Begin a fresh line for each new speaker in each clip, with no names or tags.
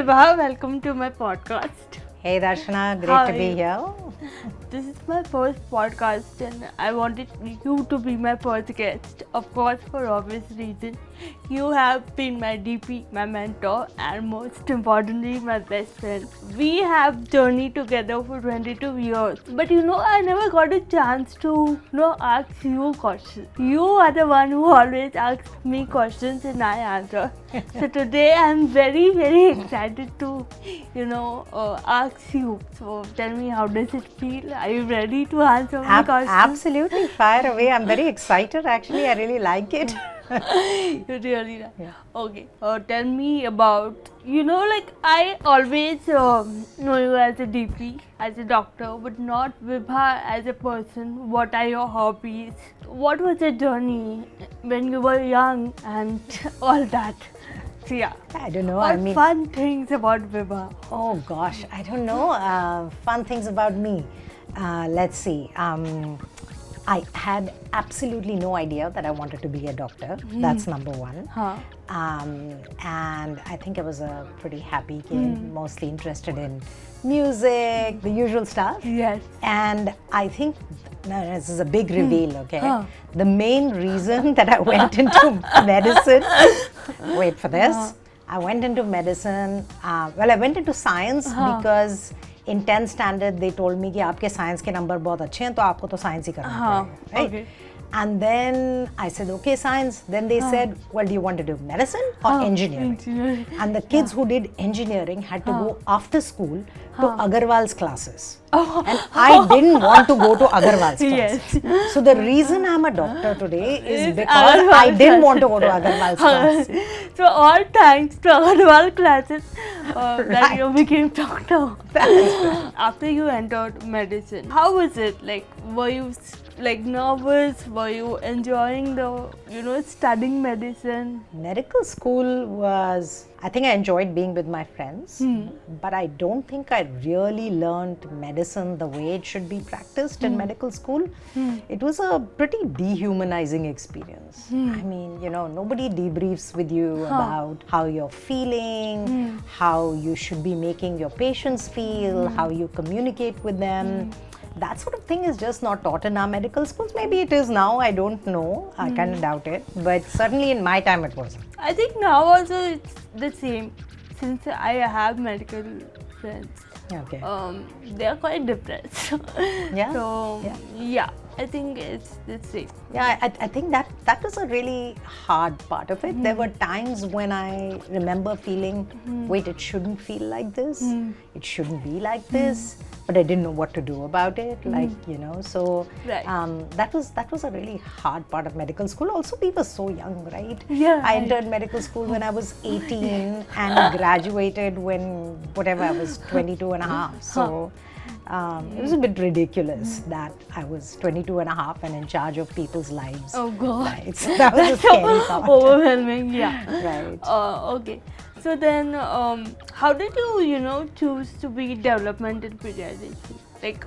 Vibha, welcome to my podcast.
Hey Darshana, great
How
to
are
be
you?
here.
This is my first podcast and I wanted you to be my first guest. Of course, for obvious reasons. You have been my DP, my mentor, and most importantly, my best friend. We have journeyed together for 22 years. But I never got a chance to ask you questions. You are the one who always asks me questions and I answer. So today I'm very, very excited to, ask you. So tell me, how does it feel? Are you ready to answer my questions?
Absolutely, fire away. I'm very excited actually. I really like it.
You really are.
Yeah.
Okay. Tell me about, I always know you as a DP, as a doctor, but not Vibha as a person. What are your hobbies? What was your journey when you were young and all that? So yeah.
I don't know.
What fun things about Vibha?
Oh gosh, I don't know. Fun things about me. Let's see. I had absolutely no idea that I wanted to be a doctor. That's number one.
Huh.
And I think I was a pretty happy kid, mostly interested in music, the usual stuff.
Yes.
And I think, this is a big reveal, okay?
Huh.
The main reason that I went into medicine, wait for this, I went into medicine, I went into science because in 10th standard they told me कि आपके science के number बहुत अच्छे हैं तो आपको तो science ही करना पड़ेगा, right?
Okay.
And then I said, okay, science. Then they said, well, do you want to do medicine or engineering?
Engineering.
And the kids who did engineering had to go after school to Agarwal's classes. And I didn't want to go to Agarwal's
Yes.
classes. So the reason I'm a doctor today is
It's
because
Agarwal's
I didn't want to go to Agarwal's classes.
So all thanks to Agarwal classes that
Right.
you became doctor.
That is right.
After you entered medicine, how was it? Like, were you nervous? Were you enjoying the studying medicine?
Medical school was, I think I enjoyed being with my friends, but I don't think I really learned medicine the way it should be practiced in medical school. It was a pretty dehumanizing experience. I mean, nobody debriefs with you about how you're feeling, how you should be making your patients feel, how you communicate with them. That sort of thing is just not taught in our medical schools. Maybe it is now, I don't know. I kind of doubt it. But certainly in my time it wasn't.
I think now also it's the same. Since I have medical friends,
Okay.
they are quite depressed.
Yeah.
So
Yeah.
I think it's the same.
Yeah, I think that was a really hard part of it. There were times when I remember feeling, wait, it shouldn't feel like this. It shouldn't be like this. But I didn't know what to do about it. So
Right.
that was a really hard part of medical school. Also, we were so young, right?
Yeah,
I
right.
entered medical school when I was 18 and graduated when, whatever, I was 22 and a half. So it was a bit ridiculous that I was 22 and a half and in charge of people's lives.
Oh God.
Right. So that was a scary thought.
Overwhelming, yeah.
Right.
Okay. So then, how did you, choose to be developmental pediatrician? Like,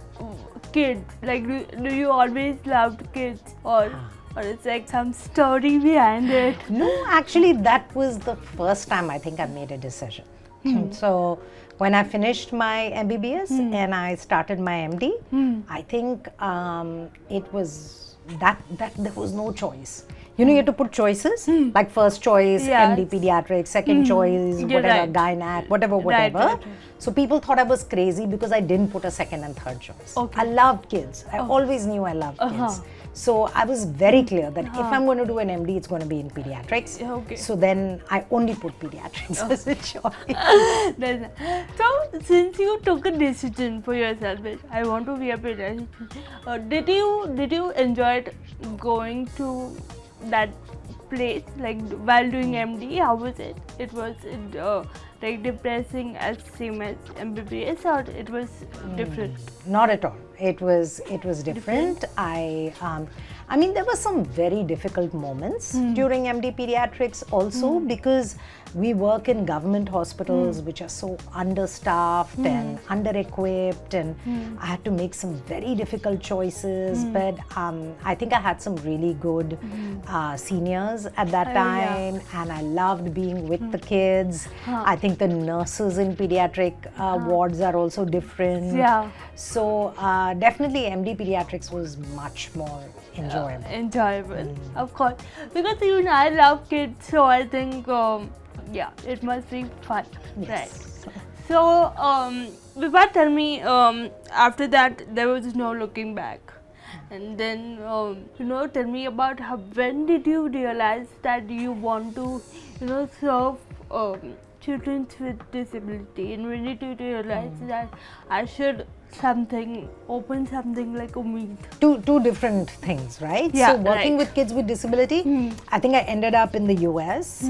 kids, like, do you always loved kids or it's like some story behind it?
No, actually, that was the first time I think I made a decision. So when I finished my MBBS and I started my MD, I think it was that there was no choice. You had to put choices, like first choice,
Yes.
MD pediatric, second choice,
You're
whatever,
right.
gynac, whatever.
Right.
So people thought I was crazy because I didn't put a second and third choice.
Okay.
I loved kids. I always knew I loved kids. So I was very clear that if I'm going to do an MD, it's going to be in pediatrics.
Okay.
So then I only put pediatrics as a choice.
So, since you took a decision for yourself, that I want to be a pediatrician, did you enjoy going to that place, like while doing MD? How was it? It was like depressing as same as MBBS, or it was different?
Not at all. It was different. I mean, there were some very difficult moments during MD Pediatrics also because we work in government hospitals which are so understaffed and under-equipped, and I had to make some very difficult choices, but I think I had some really good seniors at that time, and I loved being with the kids. I think the nurses in pediatric wards are also different.
Yeah.
So definitely MD Pediatrics was much more enjoyable.
Of course, because even I love kids, so I think yeah, it must be fun.
Yes.
Right. So Vibha, tell me, after that there was no looking back, and then tell me about when did you realize that you want to serve children with disability, and when did you realize that I should open something like Ummeed?
Two different things, right?
Yeah,
so working
right.
with kids with disability, I think I ended up in the US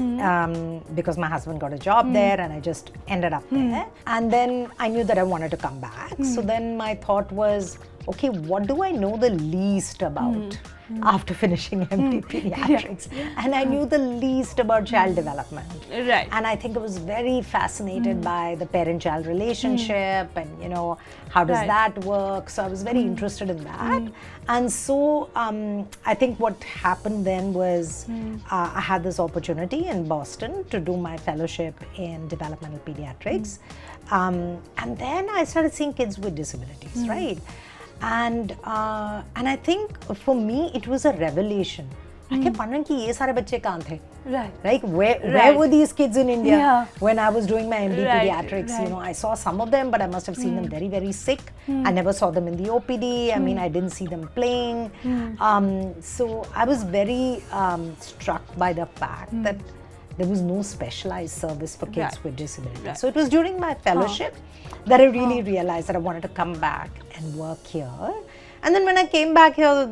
because my husband got a job there, and I just ended up there. And then I knew that I wanted to come back. So then my thought was, okay, what do I know the least about after finishing MD Pediatrics? And I knew the least about child development.
Right.
And I think I was very fascinated by the parent-child relationship and, how does that work? So I was very interested in that. And so I think what happened then was I had this opportunity in Boston to do my fellowship in developmental pediatrics. And then I started seeing kids with disabilities, right? And I think for me it was a revelation. I kept wondering कि ये सारे बच्चे कहाँ थे?
Right.
Like where were these kids in India
Yeah.
when I was doing my MD
Right,
pediatrics?
right.
I saw some of them, but I must have seen them very, very sick. I never saw them in the OPD. I mean, I didn't see them playing. So I was very struck by the fact that there was no specialized service for kids
Right.
with disabilities.
Right.
So it was during my fellowship that I really realized that I wanted to come back and work here. And then when I came back here,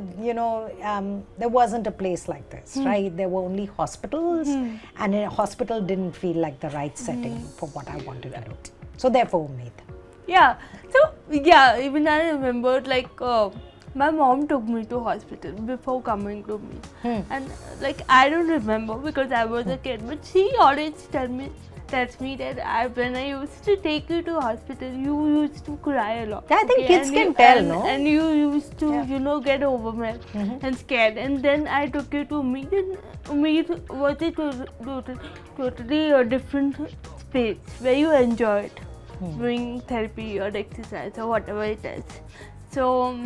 there wasn't a place like this, right? There were only hospitals, and a hospital didn't feel like the right setting for what I wanted to do. So therefore, Ummeed.
Yeah. So yeah, even I remembered my mom took me to hospital before coming to me, and I don't remember because I was a kid, but she always tells me that when I used to take you to hospital, you used to cry a lot.
Yeah, I think kids
and
can
you,
tell,
and,
no?
And you used to, get overwhelmed and scared. And then I took you to Ummeed, and Ummeed was totally a different space where you enjoyed doing therapy or exercise or whatever it is. So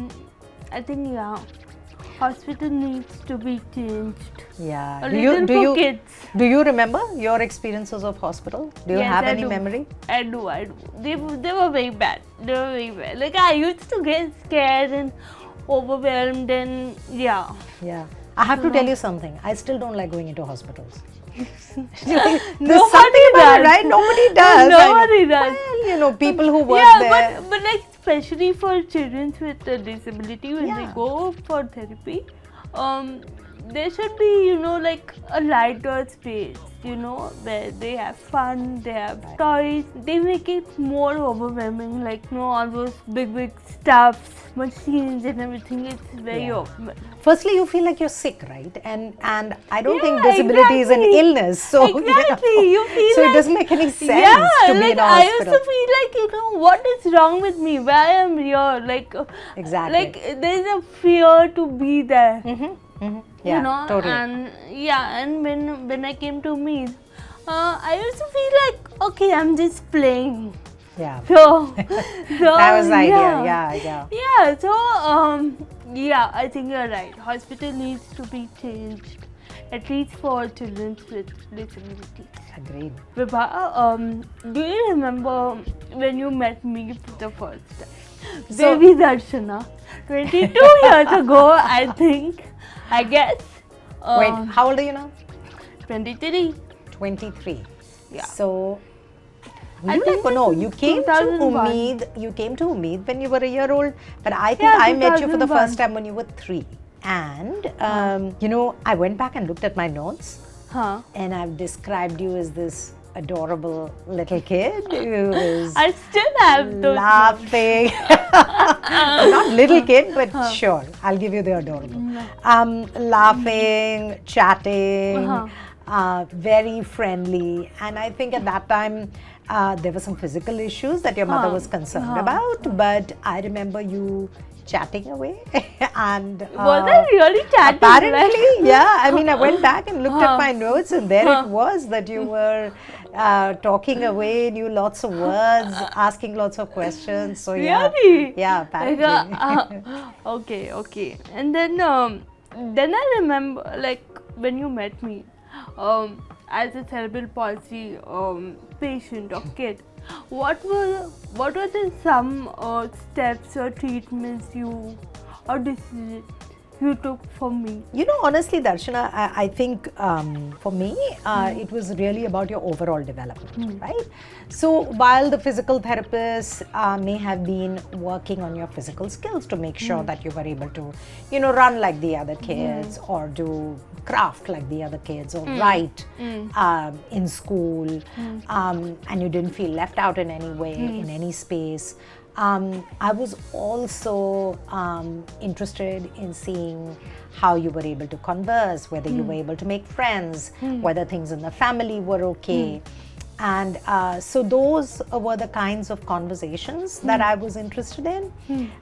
I think hospital needs to be changed.
Yeah.
For kids.
Do you remember your experiences of hospital? Do you have any memory?
I do. They were very bad. I used to get scared and overwhelmed, and yeah.
Yeah. I have to tell you something. I still don't like going into hospitals.
Nobody
does, right? Nobody does.
Nobody does.
Well, people who work there.
But especially for children with a disability, when they go for therapy, there should be, a lighter space, where they have fun, they have toys. They make it more overwhelming, all those big stuffs, machines and everything. It's very overwhelming.
Firstly, you feel like you're sick, right? And I don't think disability is an illness. So,
exactly. You feel
so it doesn't make any sense to be in a
I
hospital.
used to feel what is wrong with me? Why I am here?
Exactly.
There's a fear to be there.
Yeah, totally.
And when I came to Ummeed, I used to feel okay, I'm just playing.
Yeah.
So
that was the idea. Yeah.
Yeah. So I think you're right. Hospital needs to be changed, at least for children with disabilities.
Agreed.
Vibha, do you remember when you met me for the first time? Baby Darshana, 22 years ago, I guess.
Wait, how old are you now?
23.
23.
Yeah.
So, you came to
2001.
Ummeed. You came to Ummeed when you were a year old, but I think I met you for the
2001.
first time when you were 3. And I went back and looked at my notes, and I've described you as this adorable little kid who is
I still have those
laughing. Not little kid, but sure, I'll give you the adorable. Laughing, chatting, very friendly. And I think at that time, there were some physical issues that your mother was concerned about, but I remember you chatting away. And
was I really chatting?
apparently, yeah. I mean, I went back and looked at my notes, and there it was that you were talking away, knew lots of words, asking lots of questions. So
Really?
yeah, apparently.
Okay. And then I remember, like, when you met me as a cerebral palsy patient or kid, what were the some steps or treatments or decisions you took for me?
You know, honestly, Darshana, I think for me, it was really about your overall development, right? So while the physical therapists may have been working on your physical skills to make sure that you were able to, run like the other kids or do craft like the other kids or write in school, and you didn't feel left out in any way, in any space. I was also interested in seeing how you were able to converse, whether you were able to make friends, whether things in the family were okay. And so those were the kinds of conversations that I was interested in.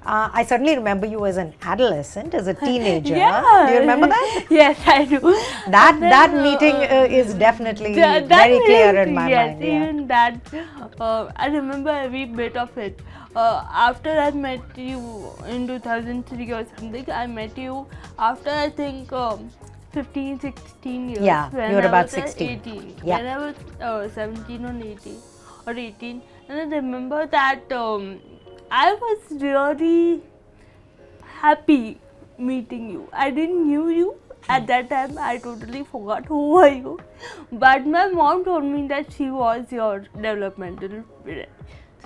I certainly remember you as an adolescent, as a teenager.
Yeah.
Do you remember that?
Yes, I do.
That meeting is definitely very clear in my mind.
Yes, even that. I remember every bit of it. After I met you in 2003 or something, I met you after I think 15, 16 years.
Yeah,
when
you were
I
about
was
16.
18.
Yeah.
When I was 17 or 18. And I remember that I was really happy meeting you. I didn't knew you. At that time, I totally forgot who were you. But my mom told me that she was your developmental parent.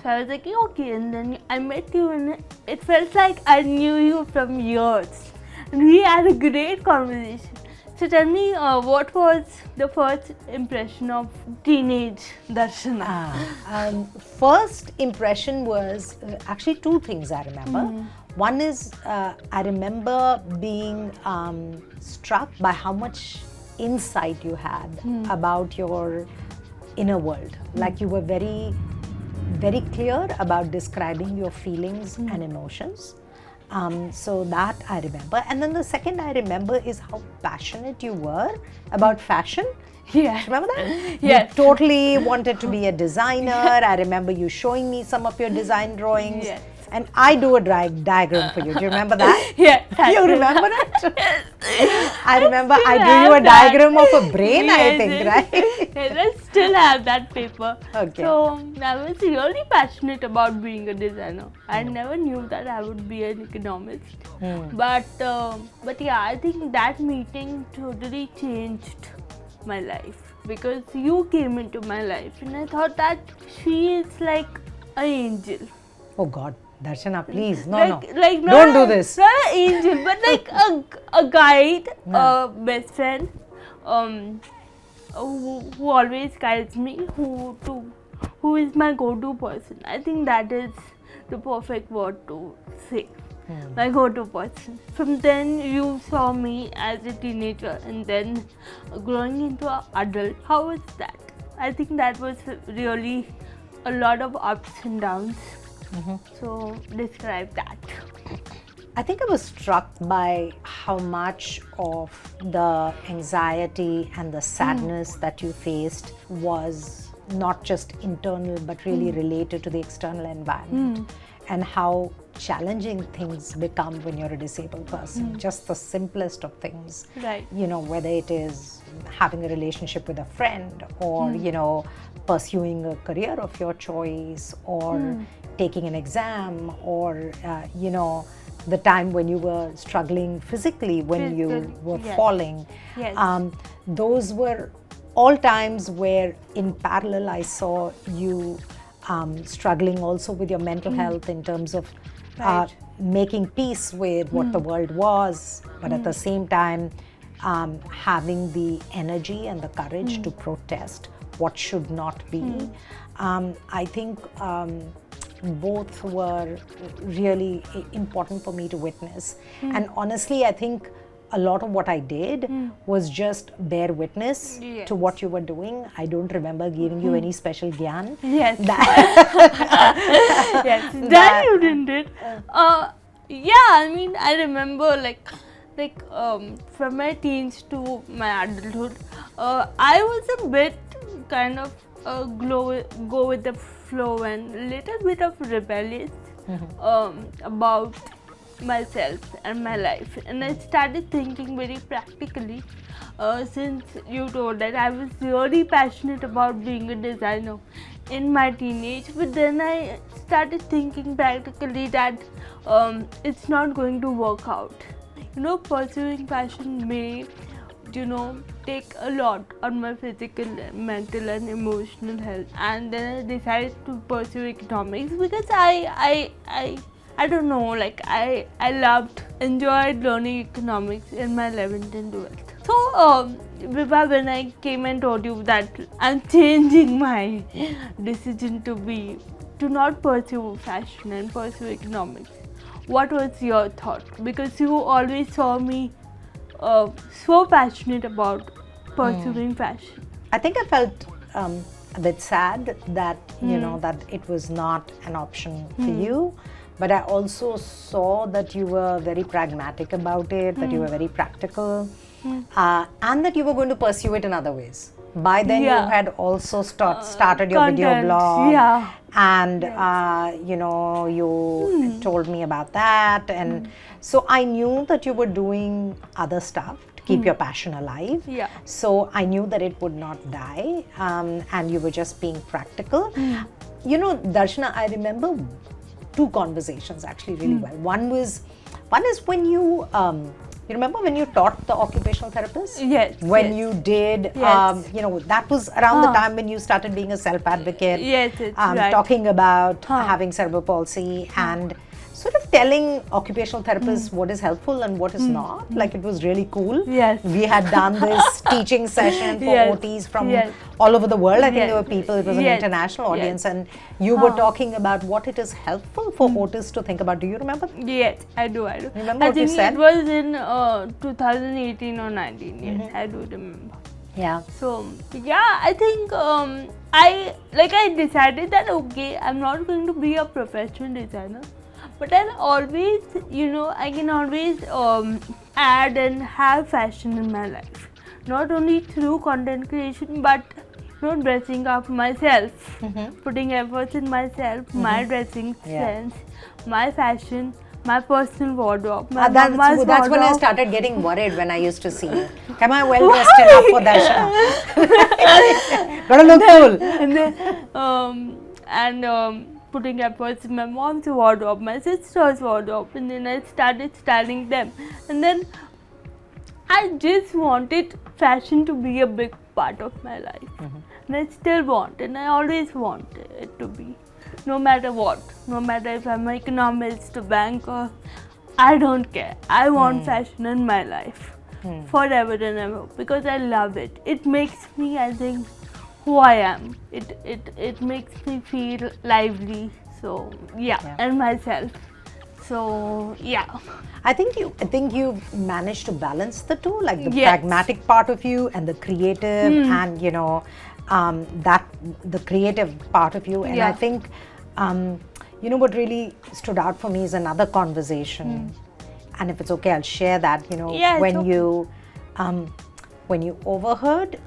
So I was like, okay, and then I met you and it felt like I knew you from years. And we had a great conversation. So tell me, what was the first impression of teenage Darshana?
First impression was actually two things I remember. One is I remember being struck by how much insight you had about your inner world. Like you were very, very clear about describing your feelings and emotions. So that I remember. And then the second I remember is how passionate you were about fashion.
Yeah.
Remember that?
Yes.
You totally wanted to be a designer. I remember you showing me some of your design drawings.
Yes.
And I do a diagram for you. Do you remember that?
Yes.
You remember that? I remember I
still
drew you a
have that.
diagram of a brain, I
Yes,
think,
yes.
right?
Yes, I still have that paper.
Okay.
So I was really passionate about being a designer. I never knew that I would be an economist. But yeah, I think that meeting totally changed my life because you came into my life and I thought that she is like an angel.
Oh God, Darshana, please, no.
Like
Don't do this.
Not an angel, but like a guide, a best friend, who always guides me, who is my go-to person. I think that is the perfect word to say. My go-to person. From then you saw me as a teenager and then growing into an adult. How was that? I think that was really a lot of ups and downs. So describe that.
I think I was struck by how much of the anxiety and the sadness that you faced was not just internal but really related to the external environment, and how challenging things become when you're a disabled person. Just the simplest of things.
Right.
Whether it is having a relationship with a friend or, pursuing a career of your choice or taking an exam or, the time when you were struggling physically, when you were falling.
Yes.
Those were all times where in parallel I saw you struggling also with your mental health in terms of making peace with what the world was, but at the same time having the energy and the courage to protest what should not be. I think both were really important for me to witness. And honestly, I think a lot of what I did was just bear witness to what you were doing. I don't remember giving you any special gyan.
Yes. Yes, that you didn't did. Yeah, I mean, I remember like from my teens to my adulthood, I was a bit kind of go with the flow and little bit of rebellious about myself and my life, and I started thinking very practically since you told that I was really passionate about being a designer in my teenage, but then I started thinking practically that it's not going to work out. You know, pursuing passion may, you know, take a lot on my physical, mental and emotional health, and then I decided to pursue economics because I don't know, like I enjoyed learning economics in my 11th and 12th. So Vibha, when I came and told you that I'm changing my decision to not pursue fashion and pursue economics, what was your thought? Because you always saw me so passionate about pursuing fashion.
I think I felt a bit sad that you know that it was not an option for you, but I also saw that you were very pragmatic about it, that you were very practical, and that you were going to pursue it in other ways. By then you had also started your video blog, and you know, you told me about that, and so I knew that you were doing other stuff to keep your passion alive. So I knew that it would not die, and you were just being practical. You know, Darshana, I remember two conversations actually really well. One is when you remember when you taught the occupational therapist?
Yes.
When you did, you know, that was around the time when you started being a self-advocate.
Yes, it's right.
Talking about having cerebral palsy and sort of telling occupational therapists what is helpful and what is not. Like, it was really cool.
Yes.
We had done this teaching session for OTs from all over the world. I think there were people, it was an international audience, and you were talking about what it is helpful for OTs to think about. Do you remember?
Yes, I do.
Remember what you said?
It was in 2018 or 19. Yes, I do remember.
Yeah.
So yeah, I think I decided that okay, I'm not going to be a professional designer, but I'll always, you know, I can always add and have fashion in my life, not only through content creation, but you know, dressing up myself, putting efforts in myself, my dressing sense, my fashion, my personal wardrobe.
That's when I started getting worried when I used to see you. Am I well dressed enough for Darshana? Gotta look cool.
And then putting efforts in my mom's wardrobe, my sister's wardrobe, and then I started styling them. And then I just wanted fashion to be a big part of my life. And I still want, and I always want it to be. No matter what, no matter if I'm an economist, a banker, I don't care. I want fashion in my life forever and ever because I love it. It makes me, I think, who I am. It makes me feel lively. So and myself. So
I think you managed to balance the two, like the pragmatic part of you and the creative, and you know, that the creative part of you. And I think you know what really stood out for me is another conversation, and if it's okay, I'll share that. You know, when you overheard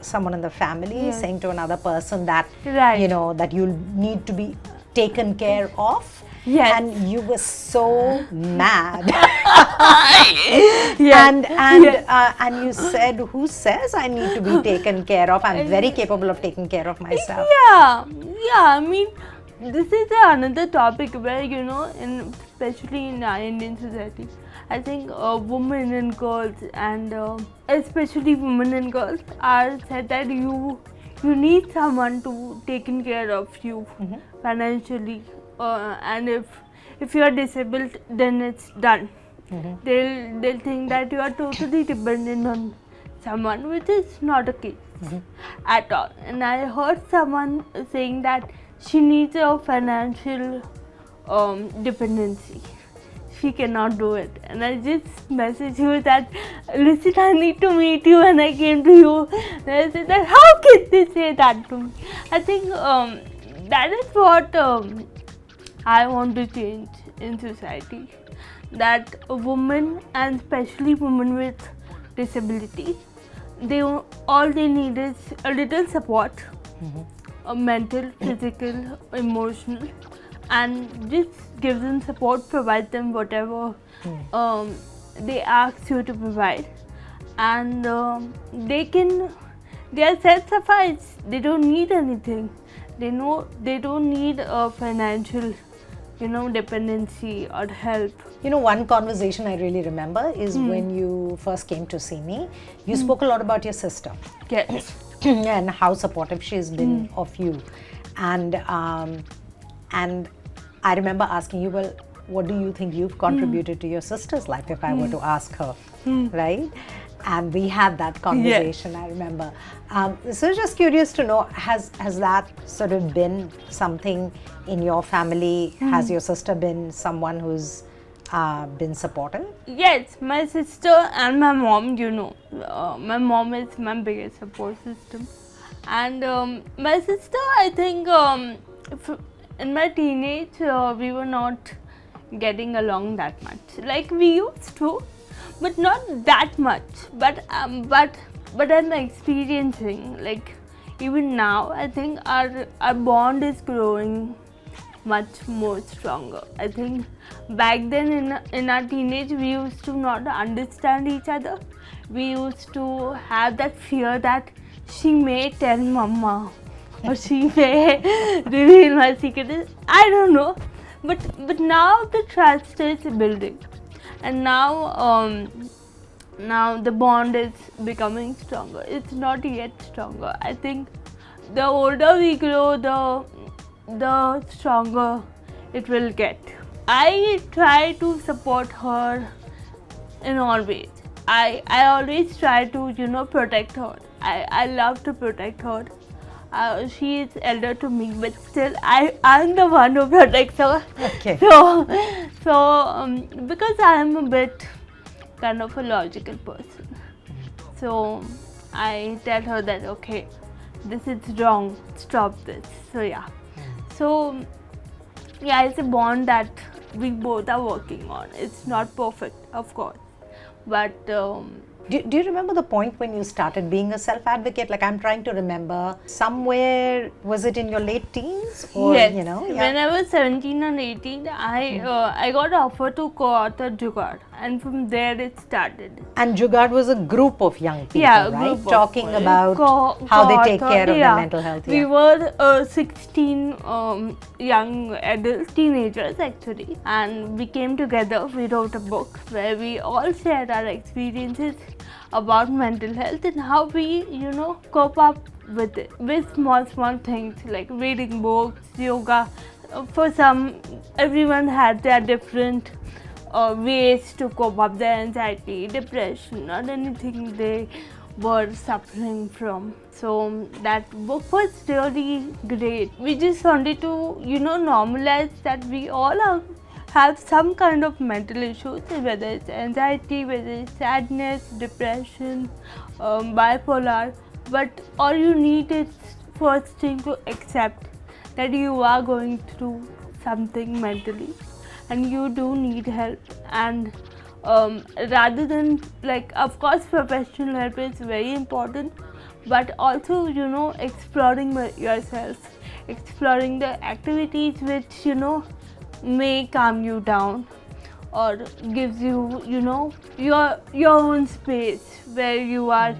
someone in the family saying to another person that you know that you need to be taken care of. And you were so mad. And you said, who says I need to be taken care of? I'm very capable of taking care of myself.
I mean, this is another topic where, you know, especially in our Indian society, I think women and girls, and especially women and girls, are said that you need someone to taken care of you financially. And if you are disabled, then it's done. They'll think that you are totally dependent on someone, which is not a case at all. And I heard someone saying that she needs a financial dependency. She cannot do it. And I just messaged you that, listen, I need to meet you, and I came to you. And I said that, how can they say that to me? I think that is what I want to change in society. That a woman, and especially women with disability, all they need is a little support, mental, physical, emotional, and just give them support, provide them whatever they ask you to provide, and they are self-sufficed. They don't need anything. They don't need a financial, dependency or help.
One conversation I really remember is when you first came to see me, you spoke a lot about your sister.
Yes.
And how supportive she has been of you. And I remember asking you, well, what do you think you've contributed to your sister's life, if I were to ask her, right? And we had that conversation, I remember. So just curious to know, has that sort of been something in your family? Has your sister been someone who's been supportive?
Yes, my sister and my mom, my mom is my biggest support system. And my sister, I think in my teenage, we were not getting along that much. Like we used to, but not that much. But I'm experiencing, like even now, I think our bond is growing much more stronger. I think back then in our teenage, we used to not understand each other. We used to have that fear that she may tell mama or she may reveal my secret. I don't know, but now the trust is building, and now the bond is becoming stronger. It's not yet stronger. I think the older we grow, the stronger it will get. I try to support her in all ways. I always try to protect her. I love to protect her. She is elder to me, but still I'm the one who protects her.
Okay.
So because I am a bit kind of a logical person, so I tell her that, okay, this is wrong, stop this. So it's a bond that we both are working on. It's not perfect, of course, but
do you remember the point when you started being a self-advocate? Like, I'm trying to remember, somewhere, was it in your late teens? Or,
yes. When I was 17 and 18, I got offered to co-author Jugaad, and from there it started.
And Jugaad was a group of young people, right? Talking about how they take care of their mental health.
We were 16 young adults, teenagers actually, and we came together. We wrote a book where we all shared our experiences about mental health and how we, cope up with it, with small things like reading books, yoga. For some, everyone had their different ways to cope up their anxiety, depression, or anything they were suffering from. So that book was really great. We just wanted to, normalize that we all have some kind of mental issues, whether it's anxiety, whether it's sadness, depression, bipolar. But all you need is first thing to accept that you are going through something mentally and you do need help. And rather than, like, of course professional help is very important, but also exploring yourself, exploring the activities which may calm you down or gives you your own space where you are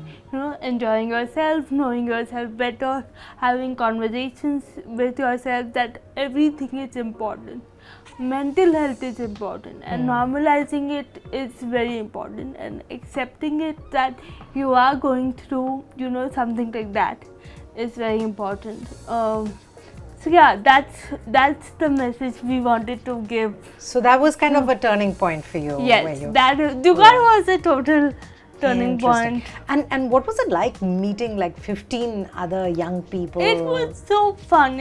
enjoying yourself, knowing yourself better, having conversations with yourself that everything is important. Mental health is important, and normalizing it is very important, and accepting it that you are going through something like that is very important. So that's the message we wanted to give.
So that was kind of a turning point for you.
Yes, Jugaad was a total turning point.
And what was it like meeting like 15 other young people?
It was so fun.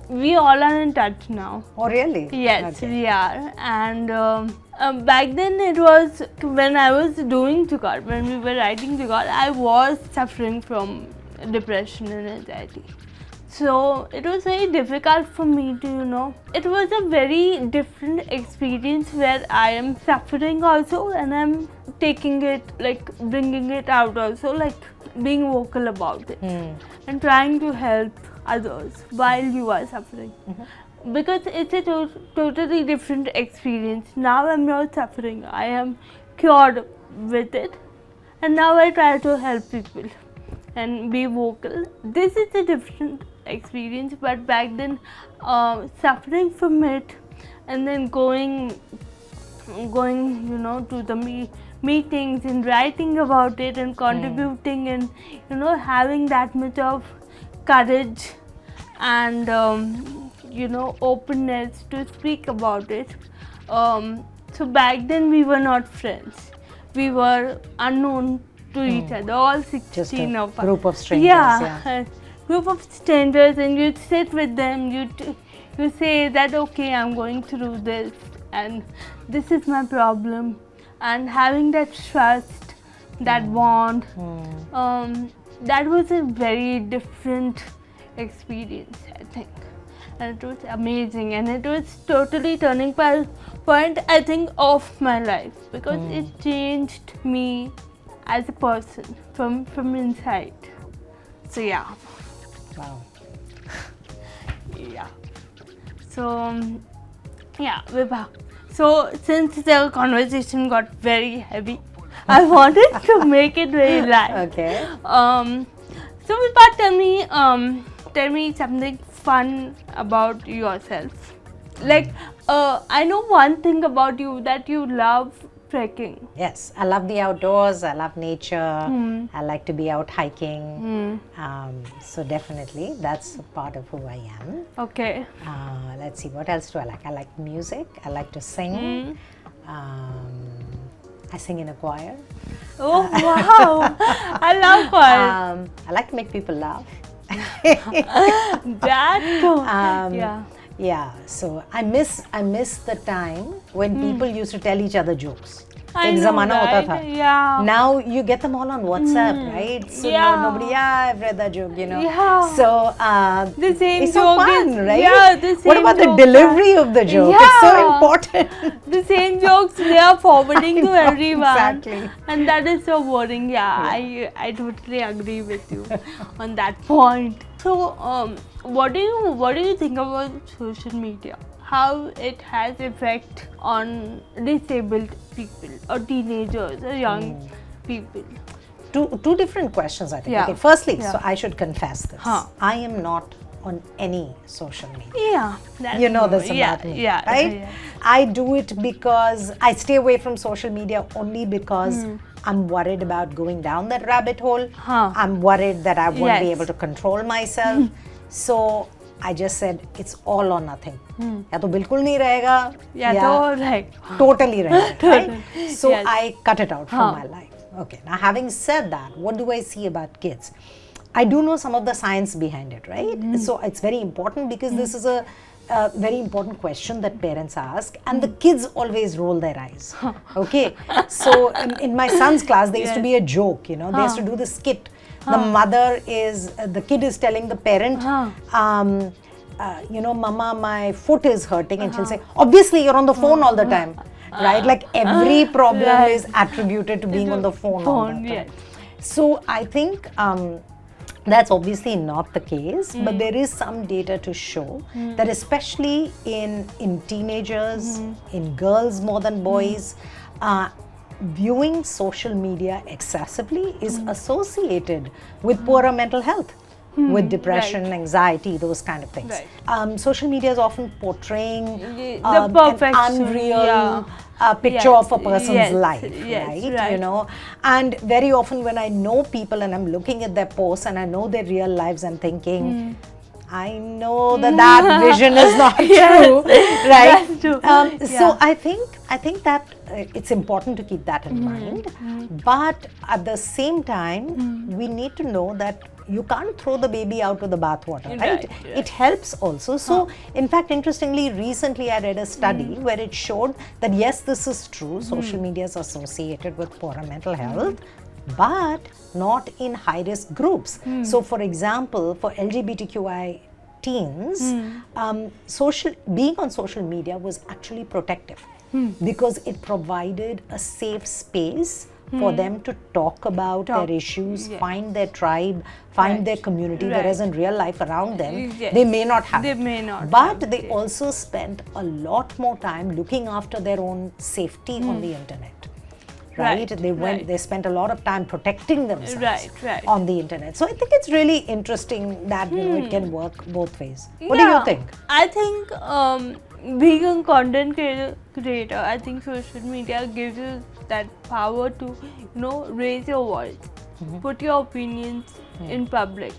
We all are in touch now.
Oh, really?
Yes,
Okay.
we are. And back then it was when I was doing Jugaad, when we were writing Jugaad, I was suffering from depression and anxiety. So it was very difficult for me to, it was a very different experience where I am suffering also and I'm taking it, like bringing it out also, like being vocal about it and trying to help others while you are suffering. Because it's a totally different experience. Now I'm not suffering, I am cured with it, and now I try to help people and be vocal. This is a different experience, but back then suffering from it and then going to the meetings and writing about it and contributing and having that much of courage and openness to speak about it. So back then we were not friends, we were unknown to each other, all 16
Just a
of us.
group of strangers.
Yeah, group of strangers, and you sit with them, you say that okay, I'm going through this and this is my problem, and having that trust, that bond, that was a very different experience, I think, and it was amazing, and it was totally turning point, I think, of my life, because it changed me as a person from inside. So yeah.
Wow.
Yeah. So yeah, Vibha. So since the conversation got very heavy, I wanted to make it very light.
Okay.
So Vibha, tell me something fun about yourself. Like I know one thing about you, that you love trekking.
Yes, I love the outdoors, I love nature, I like to be out hiking. So definitely that's a part of who I am.
Okay.
Let's see, what else do I like? I like music, I like to sing. I sing in a choir.
Oh wow! I love choir.
I like to make people laugh.
Yeah.
Yeah, so I miss the time when people used to tell each other jokes.
I
Ek
know,
zamana hota
right?
tha.
Yeah.
Now you get them all on WhatsApp, right? So
Yeah.
nobody, I've read that joke,
Yeah.
So
The same
it's so
joke
fun,
is,
right?
Yeah, the same
What about the
joke
delivery of the joke? It's so
Yeah.
important.
The same jokes they are forwarding to
know,
everyone,
exactly.
and that is so boring. Yeah, I totally agree with you on that point. So, what do you think about social media? How it has effect on disabled people or teenagers or young people?
Two different questions, I think.
Yeah.
Okay, firstly,
Yeah.
so I should confess this.
Huh.
I am not on any social media.
Yeah, that's
You know this
yeah,
about me,
yeah,
right?
yeah.
I do it because I stay away from social media only because I'm worried about going down that rabbit hole.
Huh.
I'm worried that I won't be
Yes.
able to control myself. So I just said it's all or nothing. या तो बिल्कुल नहीं रहेगा
Yeah, so like
totally रहेगा, right? So
Yes.
I cut it out from my life. Okay, now having said that, what do I see about kids? I do know some of the science behind it, right? So it's very important because this is a very important question that parents ask, and the kids always roll their eyes. Okay, so in my son's class, there used to be a joke, they used to do the skit. The mother is, the kid is telling the parent, Mama, my foot is hurting, and she'll say, obviously you're on the phone all the time, right? Like every problem is attributed to being on the phone all the time.
yes.
So I think that's obviously not the case, but there is some data to show that especially in teenagers, in girls more than boys, viewing social media excessively is associated with poorer mental health, with depression, anxiety, those kind of things.
Right.
Social media is often portraying
The
an
perfection,
unreal picture
Yes,
of a person's
yes,
life,
yes,
right? And very often when I know people and I'm looking at their posts and I know their real lives, I'm thinking, I know that vision is not true, right?
That's true.
So I think I think that it's important to keep that in mind. But at the same time, we need to know that you can't throw the baby out with the bathwater, right? It helps also. So, in fact, interestingly, recently I read a study where it showed that yes, this is true. Social media is associated with poorer mental health, but not in high-risk groups. So, for example, for LGBTQI teens, being on social media was actually protective because it provided a safe space for them to talk about their issues, find their tribe, find their community, whereas in real life around them, they may not have it. But they also spent a lot more time looking after their own safety on the internet. Right? They spent a lot of time protecting themselves on the internet. So I think it's really interesting that it can work both ways. What do you think?
I think being a content creator, I think social media gives you that power to raise your voice, put your opinions in public,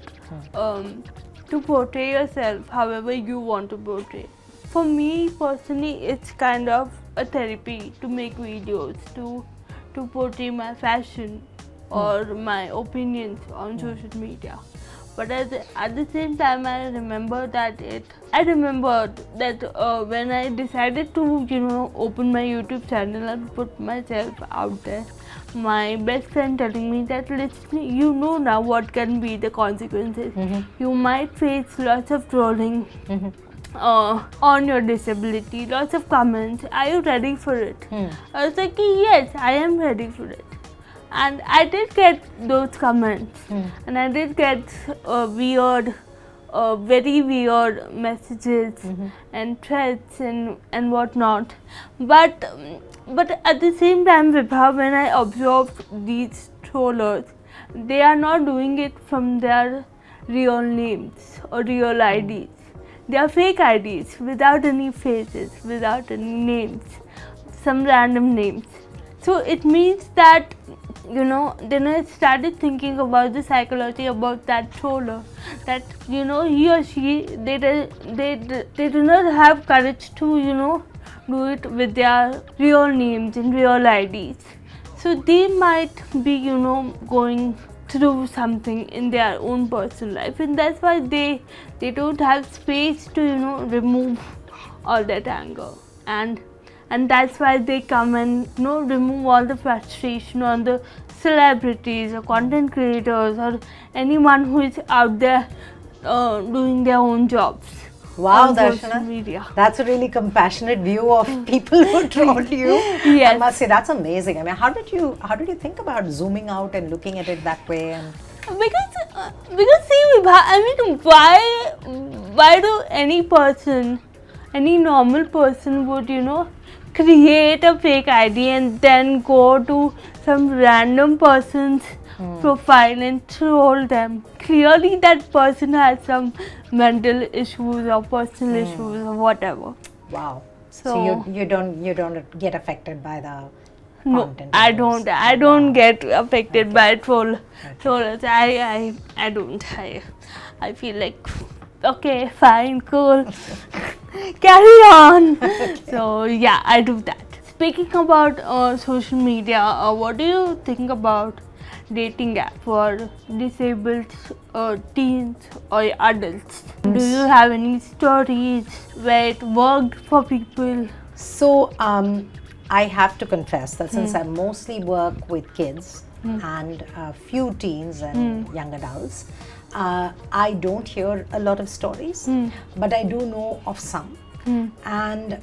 to portray yourself however you want to portray. For me personally, it's kind of a therapy to make videos, to portray my fashion or my opinions on social media. But at the same time, I remembered that when I decided to open my YouTube channel and put myself out there, my best friend telling me that, listen, you know now what can be the consequences. You might face lots of trolling on your disability, lots of comments. Are you ready for it? I was like, yes, I am ready for it. And I did get those comments, and I did get very weird messages and threats and whatnot. But at the same time, Vibha, when I observed these trollers, they are not doing it from their real names or real IDs. They are fake IDs without any faces, without any names, some random names. So it means that, then I started thinking about the psychology about that troller, that, he or she, they do not have courage to, do it with their real names and real IDs. So they might be, going through something in their own personal life, and that's why they don't have space to, remove all that anger. And that's why they come and remove all the frustration on the celebrities or content creators or anyone who is out there doing their own jobs.
Wow, Darshana, that's a really compassionate view of people who troll you.
Yes.
I must say, that's amazing. I mean, how did you think about zooming out and looking at it that way? And
because see, Vibha, I mean, why do any normal person would create a fake ID and then go to some random person's profile and troll them? Clearly that person has some mental issues or personal issues or whatever.
Wow. So you don't get affected by the content?
No, I don't get affected by trollers. I don't. I feel like, okay, fine, cool. Carry on. So yeah, I do that. Speaking about social media, what do you think about dating app for disabled teens or adults? Do you have any stories where it worked for people?
So I have to confess that since I mostly work with kids and a few teens and young adults, I don't hear a lot of stories, but I do know of some. And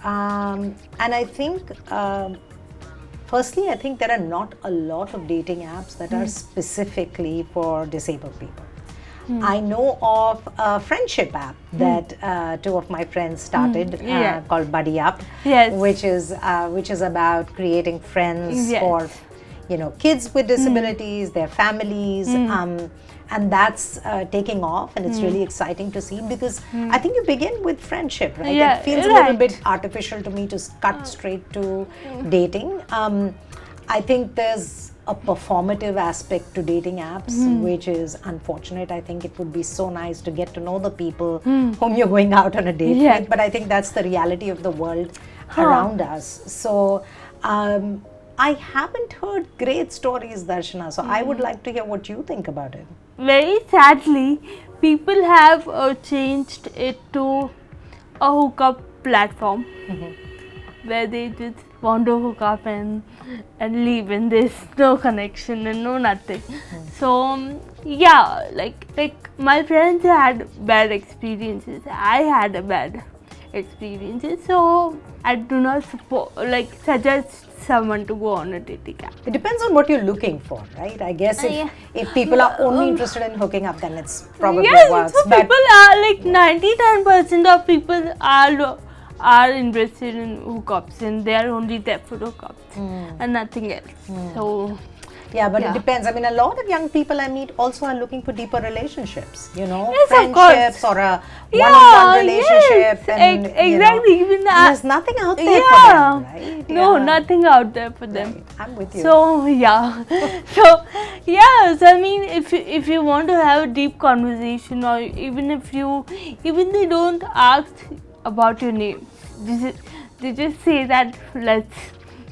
I think, firstly, I think there are not a lot of dating apps that are specifically for disabled people. I know of a friendship app that two of my friends started called Buddy Up, which is about creating friends for kids with disabilities, their families, and that's taking off, and it's really exciting to see, because I think you begin with friendship, right? It feels a little bit artificial to me to cut straight to dating. I think there's a performative aspect to dating apps, which is unfortunate. I think it would be so nice to get to know the people whom you're going out on a date with, but I think that's the reality of the world around us. So I haven't heard great stories, Darshana. So I would like to hear what you think about it.
Very sadly, people have changed it to a hookup platform where they just want to hook up and leave, and there's no connection and no nothing. So yeah, like my friends had bad experiences. I had a bad experiences, so I do not suggest someone to go on a dating app.
It depends on what you're looking for, right? I guess if people are only interested in hooking up, then it's probably works.
So people are like 99% of people are interested in hookups, and they are only there for hookups and nothing else. So
yeah, but it depends. I mean, a lot of young people I meet also are looking for deeper relationships,
Yes,
friendships or a one-on-one relationship.
Yes,
and,
exactly. Even
there's nothing out there for them, right?
No, nothing out there for them.
Right. I'm with you.
So so I mean, if you want to have a deep conversation, or even they don't ask about your name, they just say that let's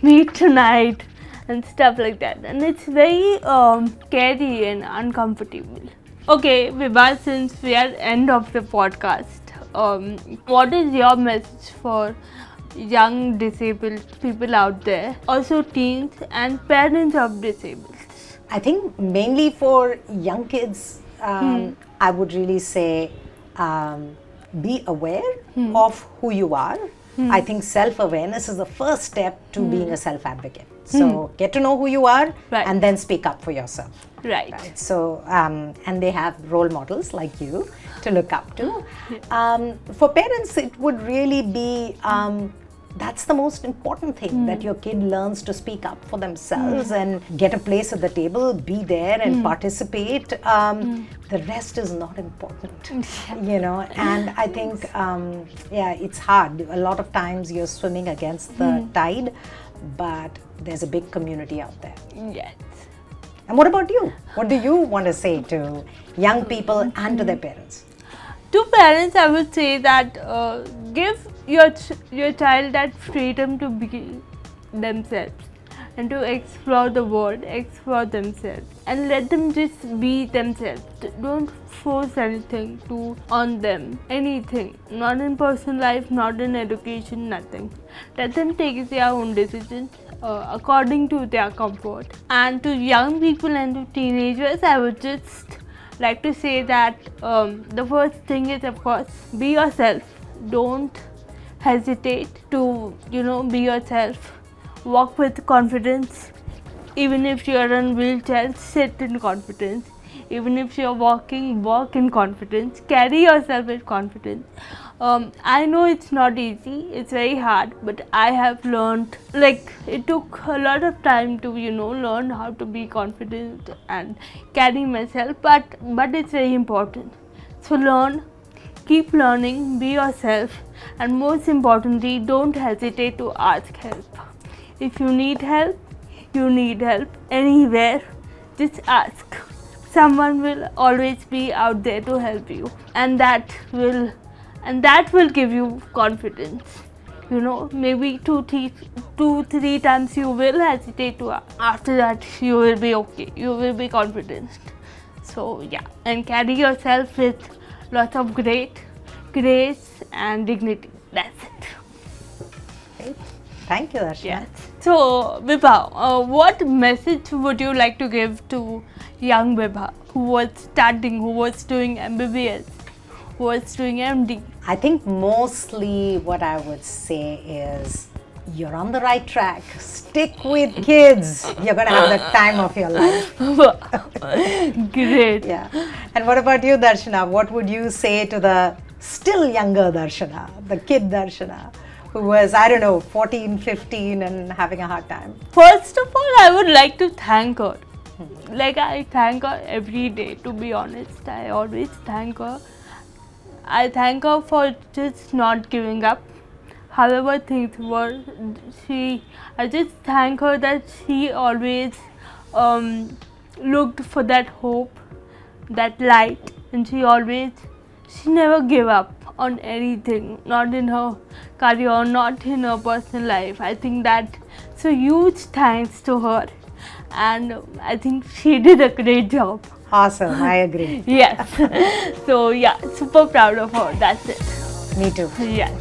meet tonight and stuff like that, and it's very scary and uncomfortable. Okay, Vibha, since we are end of the podcast, what is your message for young disabled people out there, also teens and parents of disabled?
I think mainly for young kids, I would really say be aware of who you are. I think self-awareness is the first step to being a self-advocate. So get to know who you are and then speak up for yourself.
Right.
So, and they have role models like you to look up to. For parents, it would really be, that's the most important thing, that your kid learns to speak up for themselves and get a place at the table, be there and participate. The rest is not important, and I think, it's hard. A lot of times you're swimming against the tide, but there's a big community out there.
Yes.
And what about you? What do you want to say to young people and to their parents?
To parents, I would say that give your child that freedom to be themselves and to explore the world, explore themselves, and let them just be themselves. Don't force anything on them, anything, not in personal life, not in education, nothing. Let them take their own decisions according to their comfort. And to young people and to teenagers, I would just like to say that the first thing is, of course, be yourself. Don't hesitate to be yourself. Walk with confidence. Even if you're in wheelchair, sit in confidence. Even if you're walking, walk in confidence. Carry yourself with confidence. I know it's not easy, it's very hard, but I have learned, it took a lot of time to learn how to be confident and carry myself, but it's very important. So learn, keep learning, be yourself, and most importantly, don't hesitate to ask help. If you need help anywhere, just ask. Someone will always be out there to help you, and that will give you confidence. Maybe two, 3 times you will hesitate to. After that, you will be okay. You will be confident. So and carry yourself with lots of grace and dignity. That's it.
Great. Thank you, Darshana.
Yes. So, Vibha, what message would you like to give to young Vibha who was starting, who was doing MBBS, who was doing MD?
I think mostly what I would say is you're on the right track. Stick with kids. You're going to have the time of your life.
Great.
Yeah. And what about you, Darshana? What would you say to the still younger Darshana, the kid Darshana, who was, 14, 15 and having a hard time?
First of all, I would like to thank her. I thank her every day, to be honest. I always thank her. I thank her for just not giving up. However things were, I just thank her that she always looked for that hope, that light, and she never gave up on anything, not in her career, not in her personal life. I think that's a huge thanks to her, and I think she did a great job.
Awesome, I agree.
Yes. So yeah, super proud of her. That's it.
Me too.
Yeah.